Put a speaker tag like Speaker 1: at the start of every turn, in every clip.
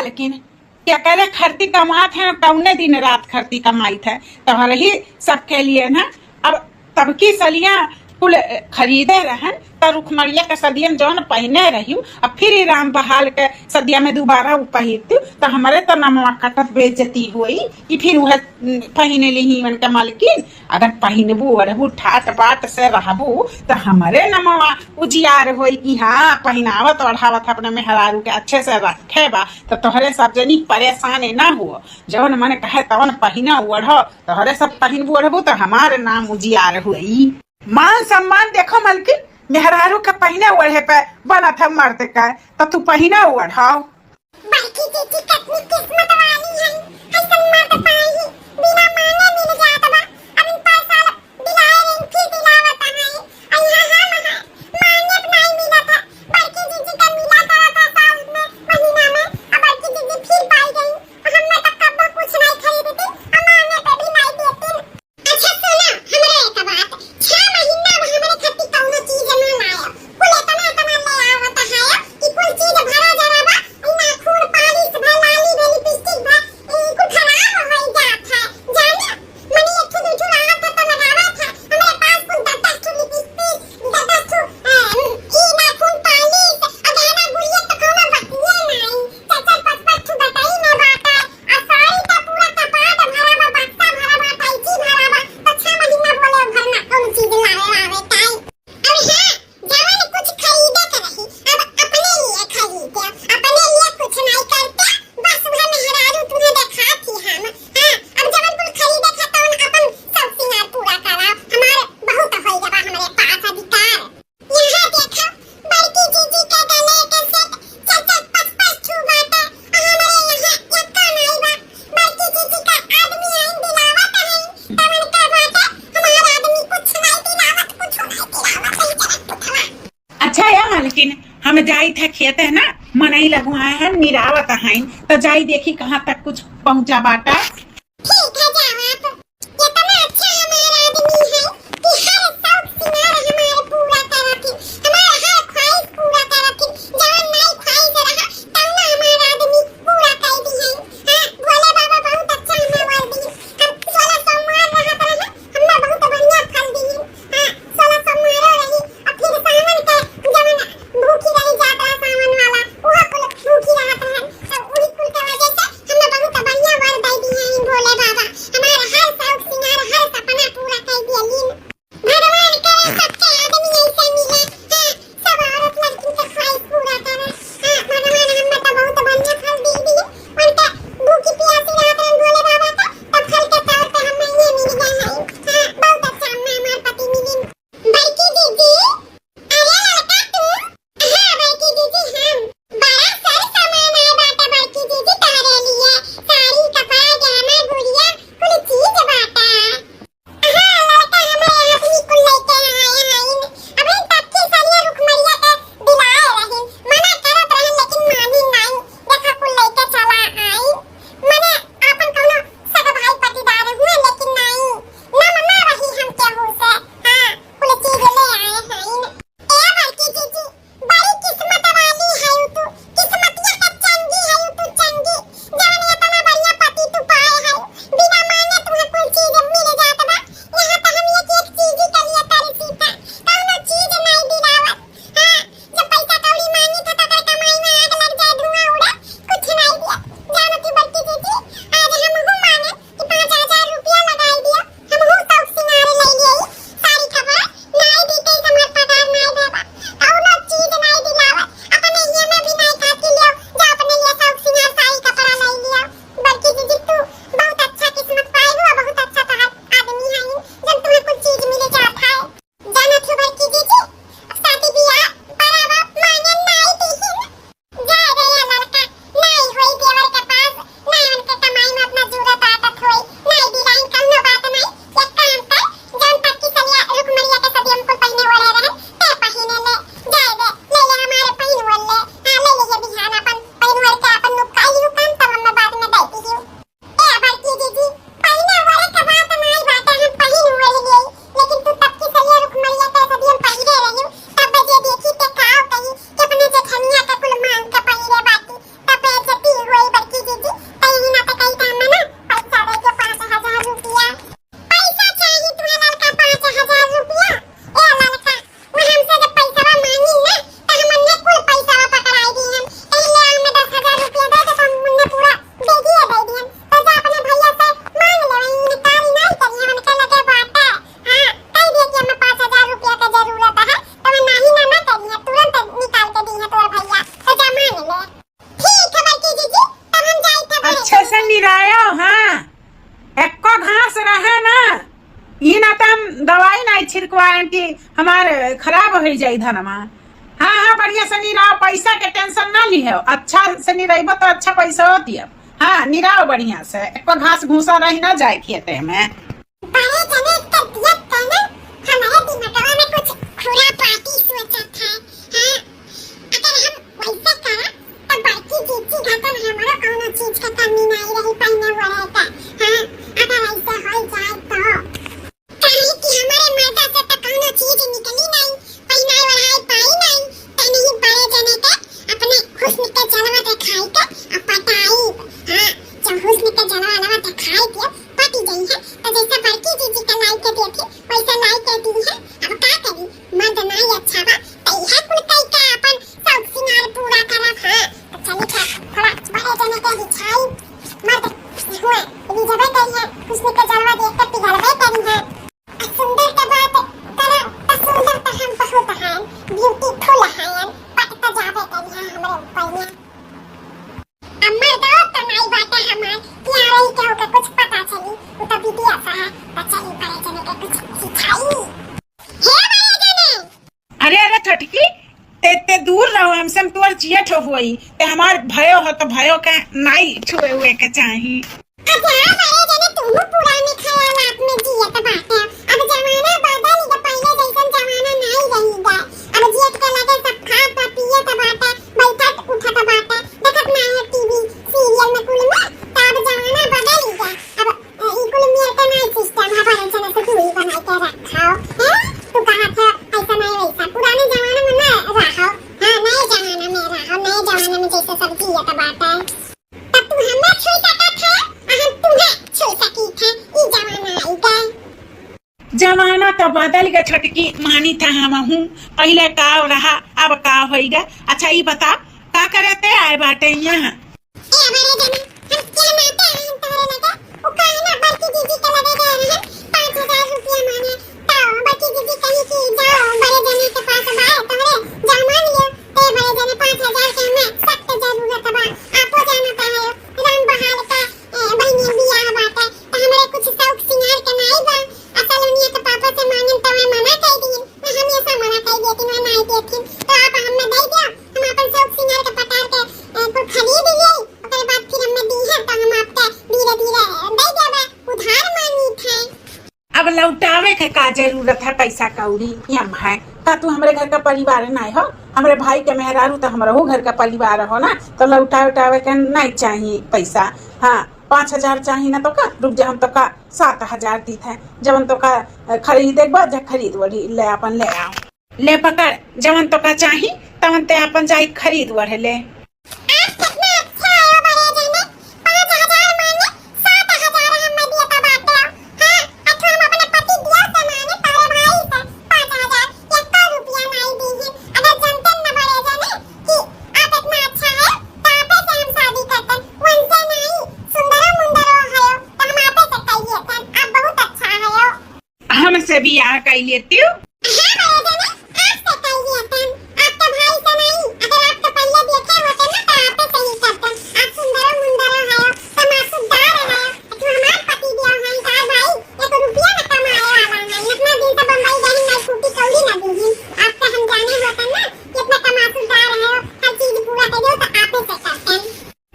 Speaker 1: मालकिन क्या करे खरती कमात है कौने दिन रात खरती कमाई थे तुम्हारे ही सबके लिए ना। अब तब की सलियां कुल खरीदे रहन तो रुखमरिया के सदियन जौन पहने रही अब फिर ही राम बहाल के सदिया में दोबारा वो पहिरती तो हमारे तो नमवा कटत बेइज्जती हुई कि फिर वह पहने ली मन के मालकिन। अगर पहनबू अरबू ठाट बाट से रहबू तो हमारे नमवा उजियार होई कि हाँ पहनावत ओढ़ावत अपने मेहरारू के अच्छे से रखे बा तो तोहरे सब जनी परेशान ना हो। जौन मन कहे तवन पहना ओढ़ तोहरे सब पहनबू ओढ़बू तो हमारे नाम उजियार हुई। मान सम्मान देखो मलकिन मेहरारू का पहने ओढ़े पे बना था मर्द का तो तू पहना ओढ़ाओ।
Speaker 2: बड़की चीची कितनी किस्मत वाली है ऐसन मर्द पाई बिना मांगे मिल जात बा। अब इन पैसा दिलाए इन फिर दिलावत है अइहा मांगे नहीं मिला था। बड़की चीची का मिला था साल में महीना में अब बड़की चीची फिर पाई गई और हमने तो कब कुछ नहीं खरीदी और मांगे पे भी नहीं देती। अच्छा सुनो हमरे एक बात 6 महीना में हमरे खट्टी कौनो चीज ना लाया कुल इतना ले आवत है कि कुल चीज भरा जरा बा नाखून पालिश भा लाली बेली लिपस्टिक भा कुल खराब हो जात है जानिए मनी एक ठो दूठो लागत तो लगावा था हमारे पास कुल 10 ठो लिपस्टिक 10 ठो ई नाखून पालिश और गहना गुड़िया तो कोनो बतिया नहीं 4-5 ठो बताई ना बात और साड़ी का पूरा कपाट भरा बा बक्सा भरा बा टाइची भरा बा तो 6 महीना बोले भरना कौन चीज लावे ताई। अब हां जवान कुछ खरीदे के रही अब अपने लिए खरीदे अपने लिए कुछ नहीं करते बस वह मेहरारू तुम्हें दिखाती हम। हां अब जवान कुछ खरीदे के तो अपन सब सिंगार पूरा करा हमारे बहुत हो जाबा हमारे पास अधिकार। यहां देखो बड़की जीजी के गले के सेट 4-5 ठो बाटे हमारे यहां एक का नहीं बा। बड़की जीजी का आदमी आई दिलावत है तमन का बाटे हमारा आदमी कुछ नहीं दिलावत कुछ नहीं दिलावत।
Speaker 1: अच्छा या मालकिन हम जाई थे खेत है ना मनई लगवाए हैं निरावत हैं तो जाई देखी कहाँ तक कुछ पहुँचा बाटा।
Speaker 2: ठीक है जाओ आप इतना अच्छा हमारा आदमी है कि हर शौक सिंगार हमारे पूरा करती हमारा हर ख्वाहिश पूरा करती जवन नहीं ख्वाहिश रहा तब ना हमारा आदमी पूरा कर दी है। हां बोले बाबा बहुत अच्छा हमारा आदमी हम 16 सोमवार रहत रहे हमने बहुत बढ़िया फल दी। हां 16 सोमवार रही और फिर सावन के जवन भूखी रही जात रहा सावन वाला वो कुल भूखी रहत है तो उही कुल के वजह से हमने बहुत बढ़िया वर दे दी है
Speaker 1: तम दवाई नहीं छिड़कवाए कि हमारे खराब हो जाए धनमा। हाँ हाँ बढ़िया से निराव, पैसा के टेंशन ना ली है, अच्छा से निराइब तो अच्छा पैसा होती है। हाँ निराव बढ़िया से, एक घास घूसा रही ना जाए खेते में।
Speaker 2: बड़े जने तबीयत का ना हमारे दिमाग में कुछ खुरापाती सोचत है। हाँ अगर हम वैसे करा तो बड़की जीजी घटन हमारा कौनो चीज का कमी नहीं रही पहने हुए रहता। हाँ अगर ऐसे हो जाए तो कहीं कि हमारे मर्दा से तो कौनो चीज निकली नहीं, पहनाई वढ़ाई पाई नहीं, तो नहीं बड़े जने के अपने हुस्न के जलवा दिखाई के अब पटाई। हाँ जब हुस्न के जलवा दिखाई के पटी गई है तो जैसा बड़की जीजी का लाई के दी थी वैसा लाई के दी है। अब क्या करी, मर्द नहीं अच्छा बा तो यह कुल कई का अपन सब सिंगार पूरा करब। हाँ तो चली थोड़ा बड़े जने के दिखाई मर्द हुआ अभी जब करी है हुस्न का जलवा देख कर पिघलवे करी है। सुंदर के बात करा तो सुंदर तो हम बहुत हैं, ब्यूटीफुल हैं, पट तो जावे करी है हमरे ऊपर में। अम्मा दाव तो नहीं बाटे हमार क्या रही क्या होगा कुछ पता चली, वो तो बीती ऐसा है तो चली बड़े जने के कुछ सिखाई। हे बड़े जने
Speaker 1: अरे अरे छटकी, ते दूर रहो हमसे, हम तुअर चियठ होई ते हमार भयो हो तो भयो के नहीं छुए हुए के चाही।
Speaker 2: अच्छा बड़े जने तुम पुराने ख्यालात में जियत बाटे। अब जमाना बदल गया, पहले जैसन जमाना नहीं रही गया। अब जियत के लगे सब खात पियत बाटे, बैठत उठत बाटे, देखत ना है टीवी सीरियल में कुल में। तो अब जमाना बदल गया, अब ई कुल में तो नहीं सिस्टम है बड़े जने से दूरी बना के रखाओ। हैं तू कहा था ऐसा नहीं वैसा, पुराने जमाने में ना रहो। हाँ नए जमाने में रहो, नए जमाने में जैसे सब जियत बाटे। तब तू हमें छुई सकत है, हम तुम्हें छुई सकी थे। ई जमाना आई गए,
Speaker 1: जमाना तो बदल गया छटकी, मानी था हम हूँ, पहले का रहा अब का होइगा। अच्छा ये बता का करते आए बाटे यहाँ?
Speaker 2: ए बड़े जने हम क्या नाते हैं तोरे लगे, ओ काहे ना बड़की जीजी के लगे गए रहे 5000 रुपया मांगे। तो बड़की जीजी कही कि जाओ बड़े जने के पास बाए तोरे जा मान लियो। ते बड़े जने 5000 के हमें सख्त जरूरत बा, आपो जाना तो है राम बहाल का बहनी बियाह बाटे, तो हमरे कुछ शौक सिंगार के नहीं बा। असल उनिया के पापा से मांगन तो मैं मना कर दी, मैं हमेशा मना कर देती, मैं नहीं देती। तो आप हमें दे दियो, हम अपन शौक सिंगार के पटार के कुछ खरीद लिए, ओकरे बाद फिर हमें दी है तो हम आपके धीरे धीरे दे देबे, उधार मांगी थे।
Speaker 1: अब लौटावे के का जरूरत है पैसा कौड़ी हम है का? तू हमारे घर का परिवार नहीं हो, हमारे भाई के मेहरारू तो हमारा वो घर का परिवार हो ना, तो लौटावे के नहीं चाहिए पैसा। हाँ 5000 चाहिए ना तो का रुक जा, हम तो का 7000 दी थे। जब तो का खरीदे जा खरीद वही ले अपन ले आओ, ले पकड़ जवन तो का चाहिए तवन ते अपन जाई खरीद वढ़े ले।
Speaker 2: आप कितना अच्छा हो बड़े जने, 5000 मांगे 7000 हमें दिया था बाटे। हाँ अथवा हम अपने पति दिया से मांगे तारे भाई से 5000, 1 रुपया नहीं दी है। अगर जानते न बड़े जने कि आप इतना अच्छा है तो आपे से हम शादी करते, उनसे नहीं। सुंदर मुंदर हो तो हम आपे से कहिए थे, आप बहुत अच्छा है।
Speaker 1: हमसे भी यहाँ कह लेती हूँ।
Speaker 2: हाँ बड़े जने आपसे कहिए थे, आपके भाई से नहीं। अगर आपके पहले देखे होते ना तो आपे से ही करते। आप सुंदर मुंदर हो तो मासूदार है, तो हमार पति दिया है तार भाई 1 रुपया न कमाए वाला है। इतना दिन से बम्बई गई ना छुट्टी कौड़ी न दी, आपसे हम जाने होते ना कितना कमासूदार है, हर चीज पूरा कर दो तो आपे से करते।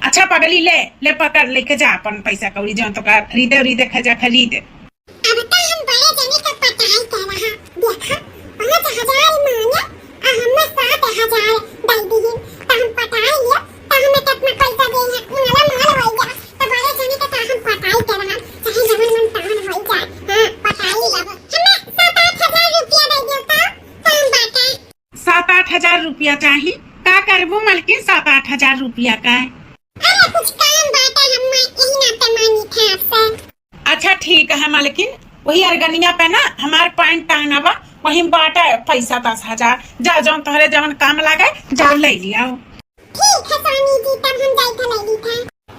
Speaker 1: अच्छा पगली ले पकड़ लेके जा अपन पैसा कौड़ी जो तो का खरीदे खजा खरीद।
Speaker 2: अब तो हम बड़े जने का पटाई कर रहा, देखा 5000 मांगे और हमें 7000 दे दी, तो हम पटाई लिया तो हमें कितना पैसा दे है उनला माल हो गया। तो बड़े जने का तो हम पटाई कर रहा, चाहे जवन मन तान हो जाए। हाँ पटाई लब हमें 7-8 हजार रुपया दे दियो तो हम बाटे।
Speaker 1: 7-8 हजार रुपया चाहिए का करबू मलकिन? 7-8 हजार रुपया का है?
Speaker 2: अरे कुछ काम बाटे, हम यही नाते मांगी थे आपसे।
Speaker 1: अच्छा ठीक है मालकिन, वही अरगनिया पे ना हमारे पॉइंट टांगना बा, वही बाटा पैसा 10,000 जा जौन तोहरे जवन काम लागे जा ले लिया।
Speaker 2: ठीक है स्वामी जी, तब हम जाई तो ले ली था।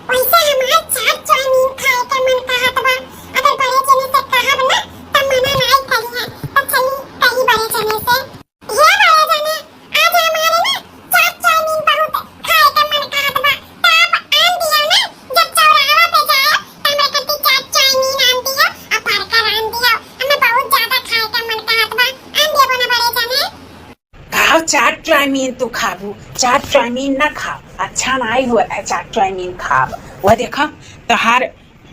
Speaker 2: वैसे हमारे 4 चाउमीन खाए का मन कहत बा, अगर बड़े जने से कहब ना तो मना नहीं करी है, तो चली कही बड़े जने से। ये बड़े जने आज हमारे ना 4 चाउमीन बहुत खाए का मन कहत बा, तो आप आन दिया ना, जब चौराहा पे जाए तो हमें कति 4 चाउमीन आन दिया और भर कर आन दिया। हमें बहुत
Speaker 1: चाट चाउमीन तू खाबू, चाट चाउमीन न खाओ, अच्छा नहीं हो रहा है चाट चाउमीन खाब। वह देखो तोहार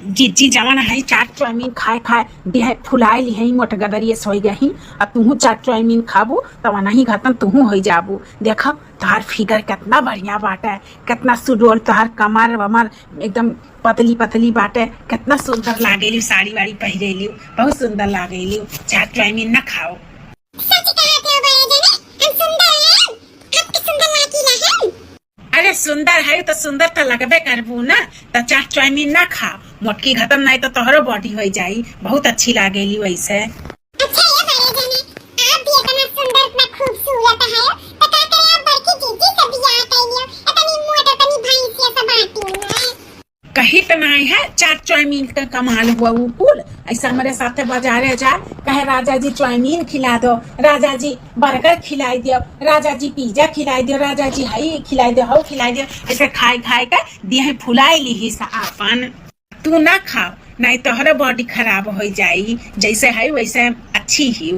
Speaker 1: जीजी जवन है चाट चाउमीन खाए खाए देह फुलाए ली है मोट गदरिए सोई गई। अब तुहू चाट चाउमीन खाबू तब नहीं खत्म तुहू हो जाबू। देखो तोहार फिगर कितना बढ़िया बाटे, कितना सुडोल, तोहार कमर वमर एकदम पतली पतली बाटे, कितना सुंदर लागेली, साड़ी वाड़ी पहिरेली बहुत सुंदर लागेली। चाट चाउमीन न खाओ।
Speaker 2: सच कहते हो बड़े जने, हम सुंदर हैं, आपके सुंदर लाकीला है।
Speaker 1: अरे सुंदर है तो सुंदर तो लगबे करबू ना, तो चाट चाउमीन ना खा, मोटकी खत्म नहीं तो तोहरो बॉडी हो जाई, बहुत अच्छी लागेली वैसे।
Speaker 2: अच्छा ये बड़े जने, आप भी इतना सुंदर इतना खूबसूरत है, तो क्या करें आप बड़की जीजी से बियाह कर लियो, इतनी मोट इतनी भैंसिया सब बाटी ना।
Speaker 1: कहीं तो नहीं है चाट चाउमीन का कमाल हुआ वो कुल। ऐसा हमारे साथ बाजारे जा कहे राजा जी चाउमीन खिला दो, राजा जी बर्गर खिलाई दियो, राजा जी पिज्जा खिलाई दियो, राजा जी हई खिलाई दियो, हौ खिलाई दियो, ऐसे खाए खाए का देह फुलाई ली ही अपन। तू ना खाओ नहीं तो हर बॉडी खराब हो जाई, जैसे है वैसे अच्छी ही।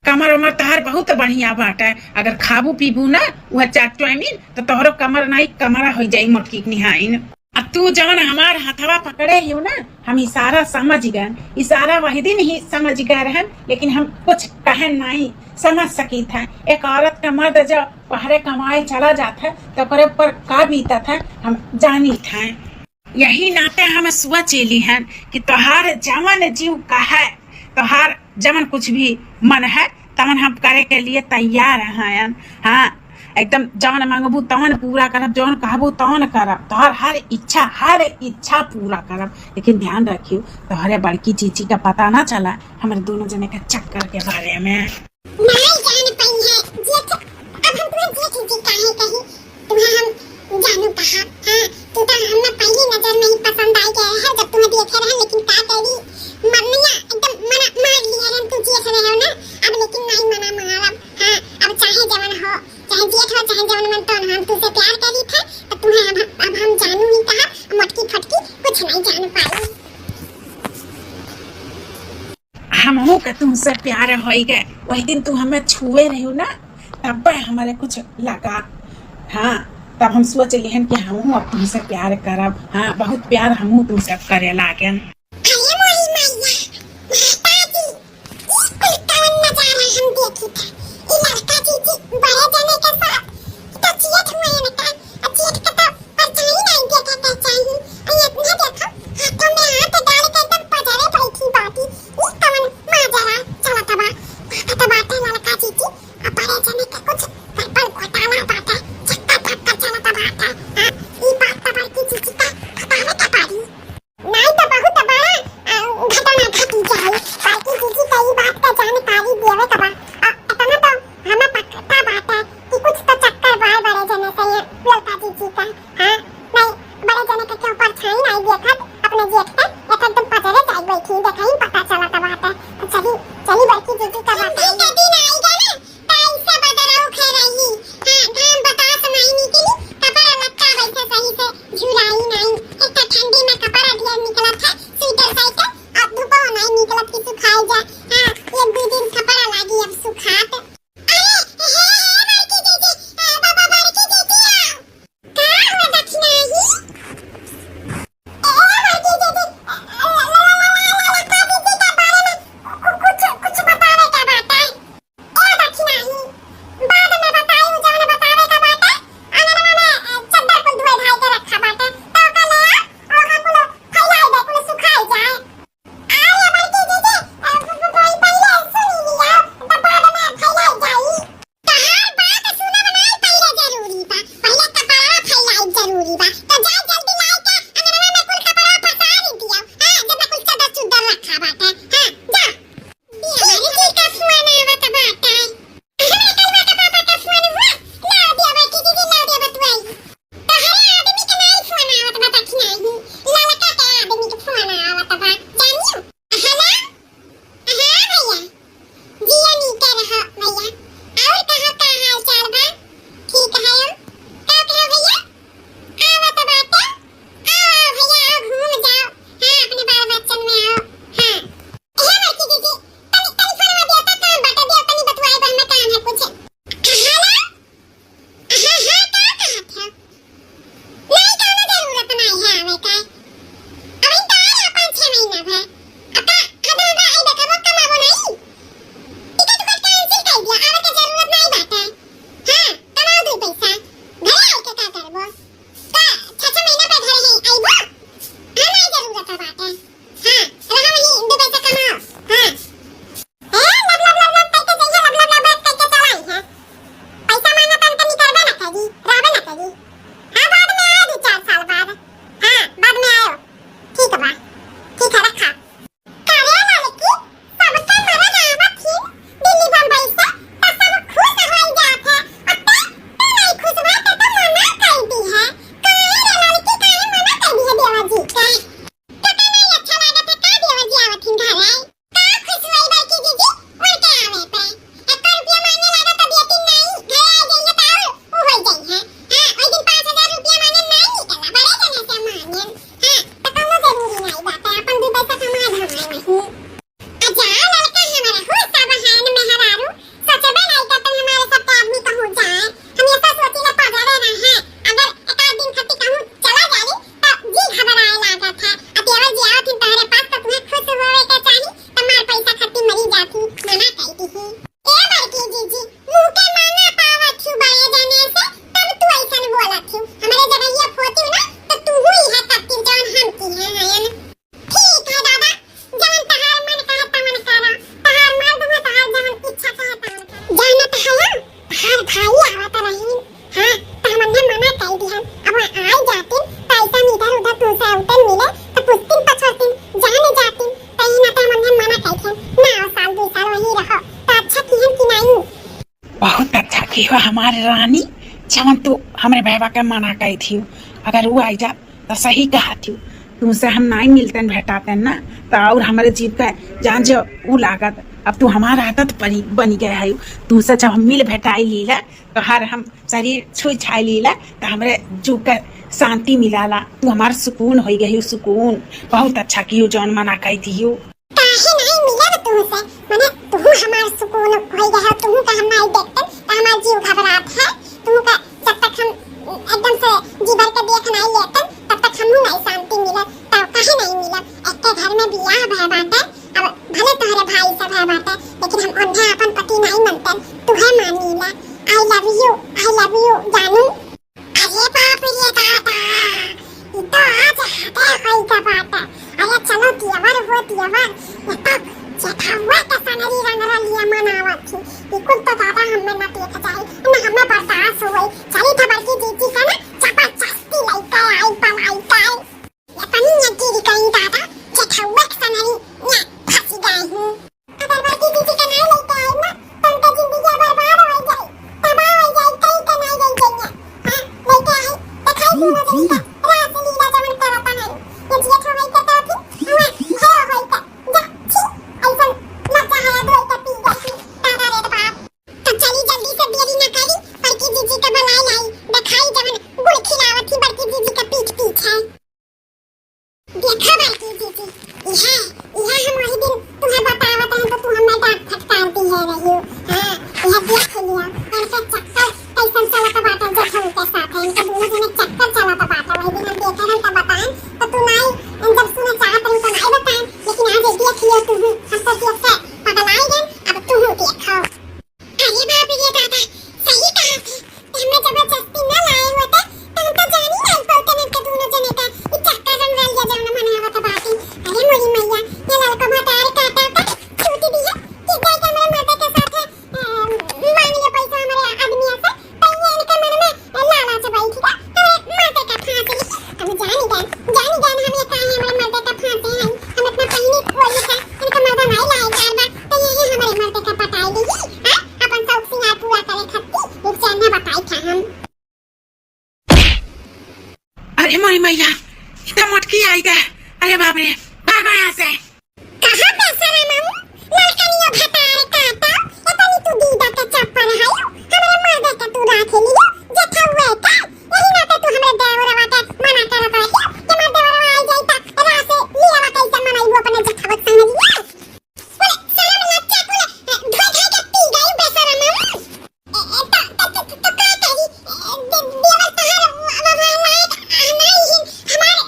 Speaker 1: कमर उमर तोहर बहुत बढ़िया बाटे, अगर खाबू पीबू ना वह चाट चाउमीन तो तोहरो कमर नहीं कमरा हो जाई मोटकी निहाइन। अब तू जवन हमार हथवा पकड़े हो ना, हम इशारा समझ गए, इशारा वही दिन ही समझ गए रहन, लेकिन हम कुछ कहे नहीं समझ सकी था। एक औरत का मर्द जब पहरे कमाए चला जाता तो करे पर का बीता था हम जानी था। यही नाते हम सोच ली हैं कि तोहार जवन जीव का है, तोहार जवन कुछ भी मन है तवन हम करे के लिए तैयार हैं। हाँ एकदम जवन मांगबू तवन पूरा करब, जवन कहबू तवन करब, तोहर हर इच्छा पूरा करब। लेकिन ध्यान रखियो तोहरे बड़की चीची का पता ना चला हमारे दोनों जने के चक्कर के बारे में।
Speaker 2: नहीं जान पाई है जेठ, अब हम तुम्हें जेठ जी काहे कही, तुम्हें हम जानू कहा। हाँ तू तो हमें पहली नजर में ही पसंद आई गया है जब तुम्हें देखे रहे, लेकिन का करी मरनिया एकदम मना मार लिया रन तू जेठ रहे हो ना। अब लेकिन नहीं मना मारब। हाँ अब चाहे जवन हो, चाहे जेठ हो चाहे जवन मन, तो हम तुझसे प्यार करी थे तो तुम्हें अब हम जानू ही कहा, मोटकी फटकी कुछ नहीं जान पाई।
Speaker 1: हमहू के तुमसे प्यार हो गए, वही दिन तू हमें छुए रही हो ना तब हमारे कुछ लगा। हाँ तब हम सोच लिहन कि हमहू अब तुमसे प्यार करब। हाँ बहुत प्यार हमहू तुमसे करे लागन।
Speaker 2: अरे मोरी मैया माताजी, इस कुलतावन नजारा हम देखी था, ये लड़का जीजी बड़े जने के साथ तो जेठ हुए न का, जेठ का तो परछाई नहीं देखा था चाहिए। और इतना देखो हाथों में हाथ डाल के एकदम पजरे बैठी बाटी, इस तवन माजरा चला तबा तो बाटे लड़का जीजी और बड़े जने का कुछ पर घोटाला बाटे, चक्का चक्का चला तबा था। हां ये बात तो बड़की जीजी का बतावे के पारी नहीं तो बहुत बड़ा घटना घटी जाए। बाकी जीजी कई बात का जानकारी देवे कबा इतना तो हमें पक्का बात है कि कुछ तो चक्कर बाय बड़े जने से ये लड़का जीजी का। हाँ नहीं बड़े जने के ऊपर छाई नहीं देखा अपने जेठ का, ये तो तुम पजरे जाई बैठी देखा ही पता चला था बात है। तो चली चली बड़की जीजी का बात है दिन आएगा ना टाइम से बदलाव खे रही। हाँ धाम बतास नहीं निकली कपड़ा लटका वैसे सही से झुलाई नहीं, एक तो ठंडी में कपड़ा दिया निकला था स्वेटर साइड, अब धूप नहीं निकला कि सुखाई जा। हाँ एक दो दिन कपड़ा लागी अब सुखात। अरे हे बड़की दीदी, बाबा बड़की दीदी आओ का हो दक्षिणा ही ए बड़की दीदी लड़का दीदी के बारे में कुछ कुछ बतावे का बात है। ए दक्षिणा ही बाद में बताई जवन बतावे का बात है। अंगनवा में चद्दर को धोए धाई के रखा बात है तो का ले आ और हम लोग फैलाई दे कुल सुखाई जाए। आया बड़की दीदी कोई पहले सुनी लिया तो बाद में फैलाई जाई। तहार बात सुनब नहीं पहले जरूरी बा, पहले कपड़ा फैलाई जरूरी बा, तो जा जल्दी लाई के अंगनवा में कुल कपड़ा फसारी दिया। हां जब तक कुल चद्दर चुद्दर रखा बात है। हां जा बिहारी जी का फोन आवत बात है, हमें कलवा का पापा का फोन हुआ ला दिया बड़की दीदी ला दिया बतवाई। तहरे आदमी के नहीं फोन आवत बा दक्षिणा ही लड़का के आदमी के फोन आवत बा जानियो। हेलो हाँ भैया जिया नीचे रहो भैया, और कहाँ का हाल चाल बा? ठीक है हो का कहो भैया आवत बाटे, आओ भैया आओ घूम जाओ। हाँ अपने बाल बच्चन में आओ। हाँ
Speaker 1: कि वह हमारे रानी जवन तू हमारे बहबा के मना कही थी, अगर वो आई जात तो सही कहा थी। तुमसे हम नहीं मिलते भेटाते ना तो और हमारे जीव का जान जो वो लागत। अब तू हमारा आदत बनी गया है। तुमसे जब हम मिल भेटाई लीला तो हर हम शरीर छुई छाई लीला तो हमारे जीव का शांति मिलाला। तू हमारा सुकून हो गई, सुकून बहुत अच्छा की जौन मना कही थी।
Speaker 2: काहे नहीं मिला तुमसे, माने तू हमार सुकून हो गया है। तुम का हम नहीं देखते तो हमार जीव घबरात है। तुम का जब तक हम एकदम से जीवर के देख नहीं लेते तब तक हम नहीं शांति मिले। तब काहे नहीं मिला। एक के घर में बियाह भय बाटे, अब भले तोहरे भाई से भय बाटे लेकिन हम अंधा अपन पति नहीं मानते। तुहे मान लीला। आई लव यू जानू। अरे बाप रे दादा, ये तो आज हटे होई का बात है। अरे चलो तियवर हो तियवर, ये तो जेठावा का सनरी रंगरा लिया मनावत थी। ये कुल तो दादा हमें न देख जाए न हमें बर्दाश्त होई। चली तो बड़की जीजी का ना चपा चस्ती लइका आई पलाई का ये पनी न गिरी कहीं दादा जेठावा का सनरी न फंसी गई हूं। अगर बड़की जीजी का नहीं लेके आई ना तो उनका जिंदगी बर्बाद हो जाए, तबाह हो जाए। कहीं का नहीं ले जाएंगे। हां लेके आई दिखाई दूं ना जल्दी का रात लीला जमन करता नहीं। ये जेठावा का तो थी हमें भयो होई का जा छी ऐसा मत है दो का पी गई दादा रे बाप। तो चली जल्दी से देरी न करी, बड़की जीजी का बनाई लाई दिखाई जमन गुड़ खिलावत थी बड़की जीजी का पीठ पीछे। देखा बड़की जीजी यह हम वही दिन तुम्हें बतावत हैं तो तुम हमें डांट फटकार दी है रही हो। हां यह देख लिया इनका चक्कर कैसन चला तो बात है जेठा के साथ है। इनका दोनों जने चक्कर चला तो बात है। वही दिन हम देखे हैं तो बताएं तो तू नहीं जब सुने चाहत रही तो नहीं बताएं लेकिन आज देख लियो तू हम तो देख से पगलाई गए। अब तू देखो। अरे बाप रे दादा सही कहा थी। हमने जबरदस्ती न लाए होते तो हम तो जान ही नहीं पाते ने के दोनों जने का ये चक्कर रंग लिया जवन मनावत बाती। अरे मोरी मैया ये लड़का मतार काटा का छूटी दी है कि गाय का मेरे माता के साथ मांग लिया पैसा हमारे आदमी से तो ये इनके मन में लालच बैठी था हमारे माता का फांसी ली। हम जानी गए हम ये काहे हमारे माता का फांसी है। हम अपना पहिनी खोली था इनका मर्दा नहीं लाए बार तो ये हमारे माता का पटाई ली। हां अपन सब सिंगार पूरा करे खत्ती एक चैन में बताई था हम।
Speaker 1: अरे मोरी मैया इतना मोटकी आई गया। अरे बाप रे भाग यहाँ से।
Speaker 2: कहां पैसा रे मामू लड़कनिया भतार काटा इतनी तू दीदा के चप्पल है हमारे मर्दे का तू राख लियो जेठा हुए का। यही ना तो तू हमारे देवरवा के मना करत रही कि मैं देवरवा आई जाई त रात से लियावा कैसे मनाई अपने जेठा वक्त समझ लिया। बोले सलाम लच्चा बोले धोई धोई के पी गई बेचारा मामू। तो का करी देवर तहर वहां लायक नहीं हमारे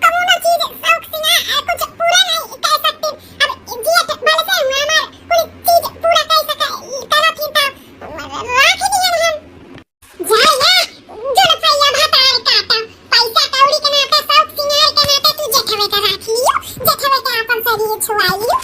Speaker 2: कौन चीज शौक सिंगार कुछ पूरा नहीं कर सकते। अब जिया वाले से हमार कोई चीज पूरा कर सके करा थी तो राख दिए हम जाए ना जो पैया भतार काटा पैसा कौड़ी के नाते शौक सिंगार के नाते तू जेठवे का राख लियो जेठवे के अपन शरीर छुआ लियो।